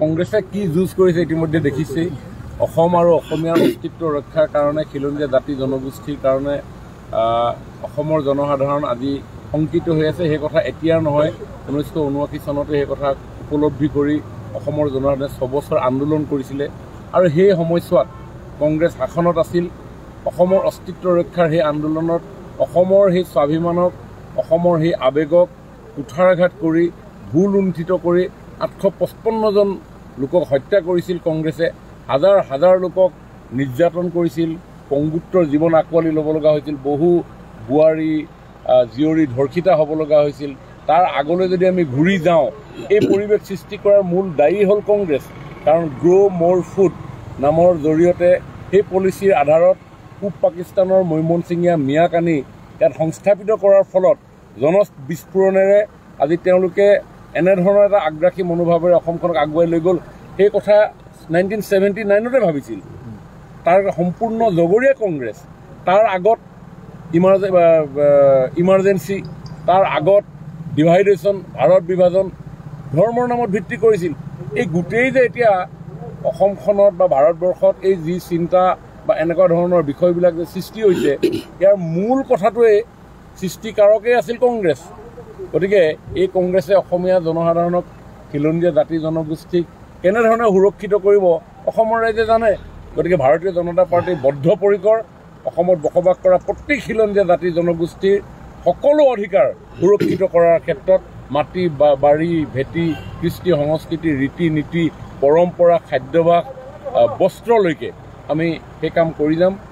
কংগ্ৰেছে কি যুঁজ কৰিছে ইতিমধ্যে দেখিছেই। অসম আৰু অসমীয়াৰ অস্তিত্ব ৰক্ষাৰ কাৰণে খিলঞ্জীয়া জাতি জনগোষ্ঠীৰ কাৰণে অসমৰ জনসাধাৰণ আজি শংকিত হৈ আছে। সেই কথা এতিয়াৰ নহয়, 1979 চনতে সেই কথা উপলব্ধি কৰি অসমৰ জনসাধাৰণে 6 বছৰ আন্দোলন কৰিছিলে আৰু সেই সময়ছোৱাত কংগ্ৰেছ শাসনত আছিল। অসমৰ অস্তিত্ব ৰক্ষাৰ সেই আন্দোলনত অসমৰ সেই স্বাভিমানক, অসমৰ সেই আৱেগক কুঠাৰাঘাত কৰি ভুল লুণ্ঠিত কৰি 855 জন লোকক হত্যা কৰিছিল কংগ্ৰেছে। হাজাৰ হাজাৰ লোকক নিৰ্যাতন কৰিছিল, পংগুত্বৰ জীৱন আঁকোৱালি ল'ব লগা হৈছিল, বহু বোৱাৰী জীয়ৰী ধৰ্ষিতা হ'ব লগা হৈছিল। তাৰ আগলৈ যদি আমি ঘূৰি যাওঁ, এই পৰিৱেশ সৃষ্টি কৰাৰ মূল দায়ী হ'ল কংগ্ৰেছ। কাৰণ গ্ৰ' মোৰ ফুড নামৰ জৰিয়তে সেই পলিচিৰ আধাৰত পূব পাকিস্তানৰ মৈমনছিঙীয়া মিয়াক আনি ইয়াত সংস্থাপিত কৰাৰ ফলত জনবিস্ফোৰণেৰে আজি তেওঁলোকে এনেধৰণৰ এটা আগ্ৰাসী মনোভাৱেৰে অসমখনক আগুৱাই লৈ গ'ল। সেই কথা 1979তে ভাবিছিল। তাৰ সম্পূৰ্ণ জগৰীয়া কংগ্ৰেছ। তাৰ আগত ইমাৰ্জেঞ্চি, তাৰ আগত ডিভাইডেশ্যন, ভাৰত বিভাজন, ধৰ্মৰ নামত ভিত্তি কৰিছিল। এই গোটেই যে এতিয়া অসমখনত বা ভাৰতবৰ্ষত এই যি চিন্তা বা এনেকুৱা ধৰণৰ বিষয়বিলাক যে সৃষ্টি হৈছে, ইয়াৰ মূল কথাটোৱে সৃষ্টিকাৰকেই আছিল কংগ্ৰেছ। গতিকে এই কংগ্ৰেছে অসমীয়া জনসাধাৰণক, খিলঞ্জীয়া জাতি জনগোষ্ঠীক কেনেধৰণে সুৰক্ষিত কৰিব অসমৰ ৰাইজে জানে। গতিকে ভাৰতীয় জনতা পাৰ্টী বদ্ধপৰিকৰ অসমত বসবাস কৰা প্ৰত্যেক খিলঞ্জীয়া জাতি জনগোষ্ঠীৰ সকলো অধিকাৰ সুৰক্ষিত কৰাৰ ক্ষেত্ৰত মাটি বাৰী ভেটি, কৃষ্টি সংস্কৃতি, ৰীতি নীতি, পৰম্পৰা, খাদ্যাভ্যাস, বস্ত্ৰলৈকে আমি সেই কাম কৰি যাম।